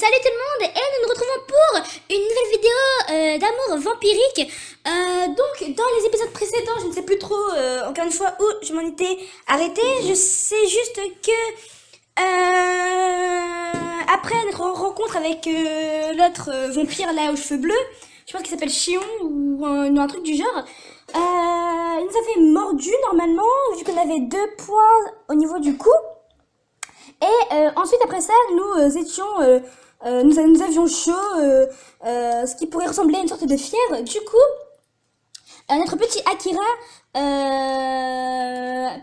Salut tout le monde et nous nous retrouvons pour une nouvelle vidéo d'amour vampirique. Donc dans les épisodes précédents, je ne sais plus trop encore une fois où je m'en étais arrêtée. Je sais juste que après notre rencontre avec l'autre vampire là aux cheveux bleus, je pense qu'il s'appelle Chion ou un truc du genre, il nous avait mordu normalement vu qu'on avait 2 points au niveau du cou. Et ensuite après ça, nous étions, nous avions chaud, ce qui pourrait ressembler à une sorte de fièvre. Du coup, notre petit Akira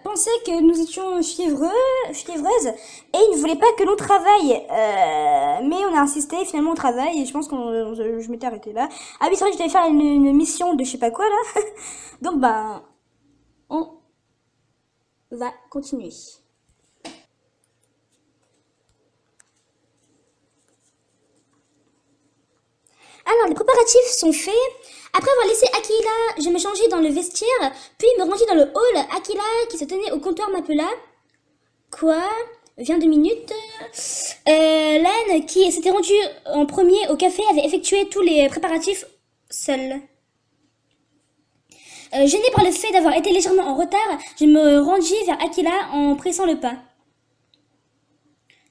pensait que nous étions fiévreuses et il ne voulait pas que l'on travaille. Mais on a insisté, finalement on travaille et je pense que je m'étais arrêtée là. Ah oui, c'est vrai que je devais faire une mission de je sais pas quoi là. Donc bah, on va continuer. Alors, les préparatifs sont faits. Après avoir laissé Akila, je me changeais dans le vestiaire, puis me rangeais dans le hall. Akila, qui se tenait au comptoir, m'appela. Quoi? Viens 2 minutes. Len, qui s'était rendue en premier au café, avait effectué tous les préparatifs seule. Gênée par le fait d'avoir été légèrement en retard, je me rendis vers Akila en pressant le pas.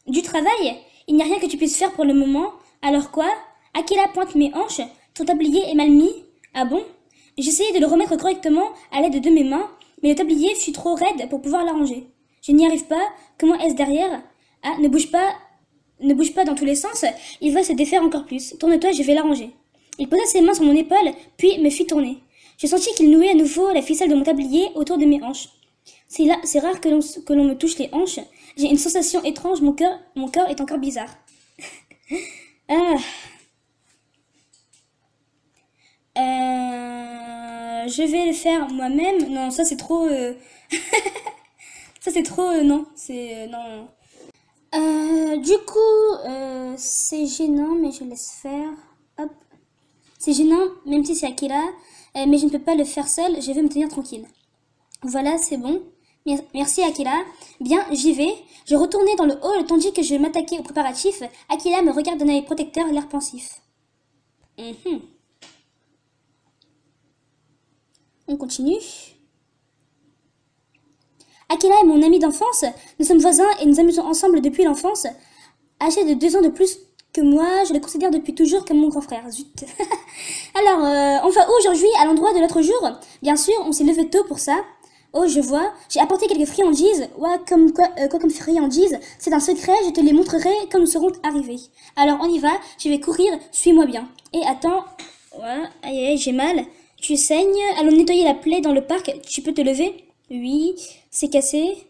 Du travail? Il n'y a rien que tu puisses faire pour le moment. Alors quoi? Akila pointe mes hanches. Ton tablier est mal mis. Ah bon? J'essayais de le remettre correctement à l'aide de mes mains, mais le tablier fut trop raide pour pouvoir l'arranger. Je n'y arrive pas. Comment est-ce derrière? Ah, ne bouge pas dans tous les sens. Il va se défaire encore plus. Tourne-toi, je vais l'arranger. Il posa ses mains sur mon épaule, puis me fit tourner. Je sentis qu'il nouait à nouveau la ficelle de mon tablier autour de mes hanches. C'est rare que l'on me touche les hanches. J'ai une sensation étrange, mon cœur est encore bizarre. Ah. Je vais le faire moi-même. Non, ça c'est trop... ça c'est trop... non, c'est... non. Du coup, c'est gênant, mais je laisse faire. Hop. C'est gênant, même si c'est Akira, mais je ne peux pas le faire seul, je veux me tenir tranquille. Voilà, c'est bon. Merci Akira. Bien, j'y vais. Je retournais dans le hall tandis que je m'attaquais aux préparatifs. Akira me regarde d'un œil protecteur, l'air pensif. On continue. Akila est mon ami d'enfance. Nous sommes voisins et nous amusons ensemble depuis l'enfance. Âgé de 2 ans de plus que moi, je le considère depuis toujours comme mon grand frère. Zut. Alors, on va où aujourd'hui? À l'endroit de l'autre jour? Bien sûr, on s'est levé tôt pour ça. Oh, je vois. J'ai apporté quelques friandises. Ouais, comme friandises? C'est un secret, je te les montrerai quand nous serons arrivés. Alors, on y va. Je vais courir. Suis-moi bien. Et attends. Ouais, aïe, j'ai mal. Tu saignes. Allons nettoyer la plaie dans le parc. Tu peux te lever? Oui. C'est cassé.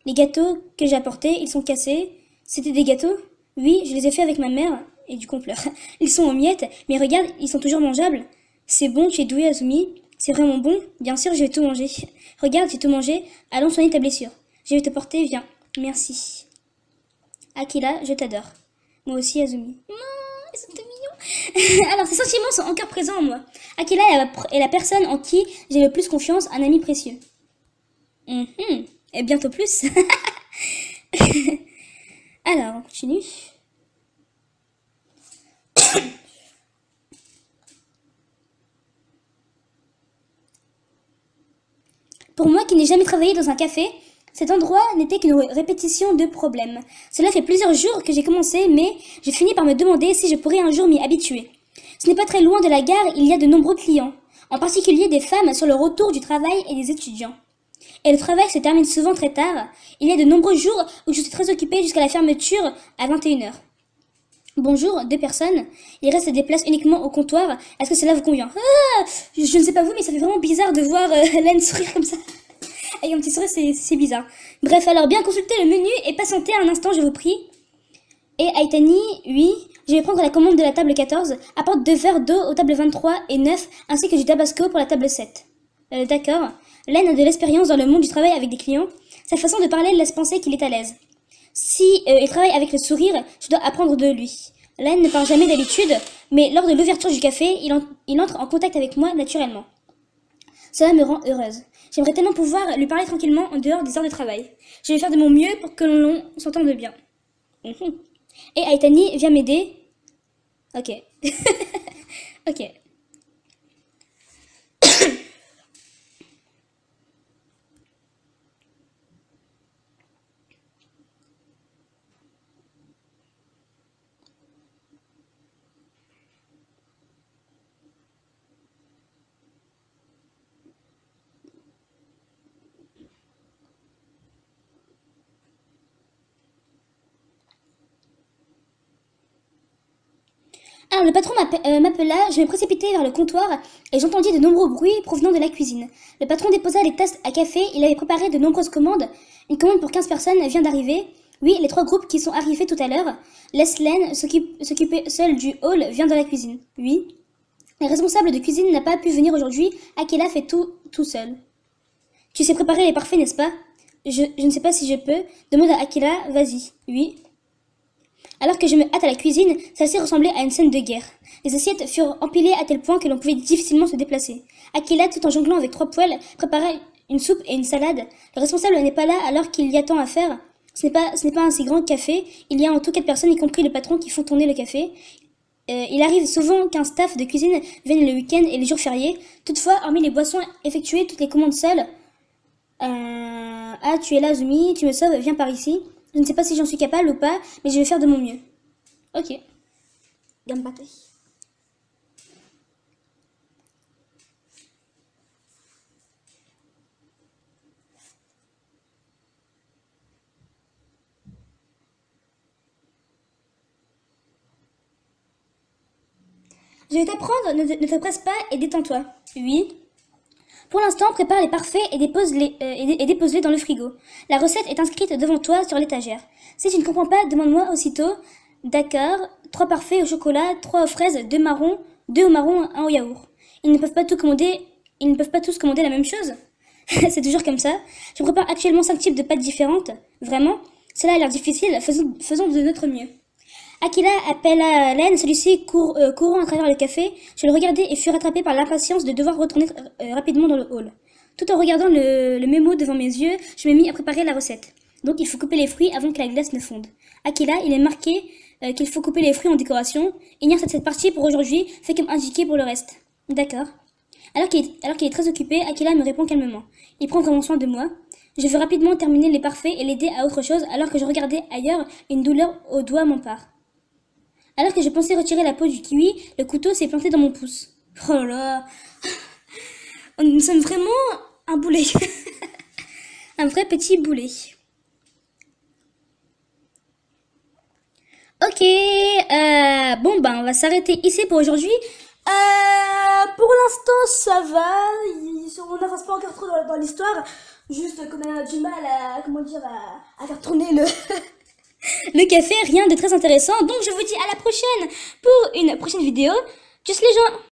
Les gâteaux que j'ai apportés, ils sont cassés. C'était des gâteaux? Oui, je les ai faits avec ma mère. Et du coup, on pleure. Ils sont en miettes, mais regarde, ils sont toujours mangeables. C'est bon, tu es doué, Azumi. C'est vraiment bon? Bien sûr, je vais tout manger. Regarde, j'ai tout mangé. Allons soigner ta blessure. Je vais te porter, viens. Merci. Akila, je t'adore. Moi aussi, Azumi. Ils sont tout mignons. Alors, ces sentiments sont encore présents en moi. Akila est la personne en qui j'ai le plus confiance, un ami précieux. Et bientôt plus. Alors, on continue. Pour moi qui n'ai jamais travaillé dans un café, cet endroit n'était qu'une répétition de problèmes. Cela fait plusieurs jours que j'ai commencé, mais j'ai fini par me demander si je pourrais un jour m'y habituer. Ce n'est pas très loin de la gare, il y a de nombreux clients, en particulier des femmes sur le retour du travail et des étudiants. Et le travail se termine souvent très tard. Il y a de nombreux jours où je suis très occupée jusqu'à la fermeture à 21h. Bonjour, 2 personnes. Il reste des places uniquement au comptoir. Est-ce que cela vous convient? Je ne sais pas vous, mais ça fait vraiment bizarre de voir Len sourire comme ça. Avec un petit sourire, c'est bizarre. Bref, alors bien consulter le menu et patienter un instant, je vous prie. Et Aitani, oui, je vais prendre la commande de la table 14. Apporte 2 verres d'eau aux tables 23 et 9, ainsi que du tabasco pour la table 7. D'accord. Len a de l'expérience dans le monde du travail avec des clients. Sa façon de parler laisse penser qu'il est à l'aise. Si il travaille avec le sourire, je dois apprendre de lui. Len ne parle jamais d'habitude, mais lors de l'ouverture du café, il entre en contact avec moi naturellement. Cela me rend heureuse. J'aimerais tellement pouvoir lui parler tranquillement en dehors des heures de travail. Je vais faire de mon mieux pour que l'on s'entende bien. Et Aitani, viens m'aider. Ok. Ok. Alors le patron m'appela, je me précipitai vers le comptoir et j'entendis de nombreux bruits provenant de la cuisine. Le patron déposa les tasses à café, il avait préparé de nombreuses commandes. Une commande pour 15 personnes vient d'arriver. Oui, les 3 groupes qui sont arrivés tout à l'heure. Leslen, s'occupait seul du hall, vient de la cuisine. Oui. Le responsable de cuisine n'a pas pu venir aujourd'hui, Akela fait tout seul. Tu sais préparer les parfaits, n'est-ce pas? Je ne sais pas si je peux. Demande à Akela, vas-y. Oui. Alors que je me hâte à la cuisine, celle-ci ressemblait à une scène de guerre. Les assiettes furent empilées à tel point que l'on pouvait difficilement se déplacer. Akela, tout en jonglant avec 3 poêles, préparait une soupe et une salade. Le responsable n'est pas là alors qu'il y a tant à faire. Ce n'est pas un si grand café. Il y a en tout 4 personnes, y compris le patron, qui font tourner le café. Il arrive souvent qu'un staff de cuisine vienne le week-end et les jours fériés. Toutefois, hormis les boissons effectuées, toutes les commandes seules. Ah, tu es là, Azumi, tu me sauves, viens par ici. Je ne sais pas si j'en suis capable ou pas, mais je vais faire de mon mieux. Ok. Gambate. Je vais t'apprendre, ne te presse pas et détends-toi. Oui. Pour l'instant, prépare les parfaits et dépose-les dans le frigo. La recette est inscrite devant toi sur l'étagère. Si tu ne comprends pas, demande-moi aussitôt. D'accord. 3 parfaits au chocolat, 3 aux fraises, 2 marrons, 2 au marron, 1 au yaourt. Ils ne peuvent pas tous commander la même chose. C'est toujours comme ça. Je prépare actuellement 5 types de pâtes différentes. Vraiment? Cela a l'air difficile, faisons de notre mieux. Akela appela Len, celui-ci courant à travers le café. Je le regardai et fus rattrapé par l'impatience de devoir retourner rapidement dans le hall. Tout en regardant le mémo devant mes yeux, je me mis à préparer la recette. Donc il faut couper les fruits avant que la glace ne fonde. Akela, il est marqué qu'il faut couper les fruits en décoration. Ignore cette partie pour aujourd'hui, fais comme indiqué pour le reste. D'accord. Alors qu'il est très occupé, Akela me répond calmement. Il prend vraiment soin de moi. Je veux rapidement terminer les parfaits et l'aider à autre chose alors que je regardais ailleurs, une douleur au doigt m'empare. Alors que je pensais retirer la peau du kiwi, le couteau s'est planté dans mon pouce. Oh là là. Nous sommes vraiment un boulet. Un vrai petit boulet. Ok, bon ben on va s'arrêter ici pour aujourd'hui. Pour l'instant ça va, on n'avance pas encore trop dans l'histoire. Juste comme on a du mal à faire tourner le café, rien de très intéressant. Donc je vous dis à la prochaine pour une prochaine vidéo. Tchuss les gens!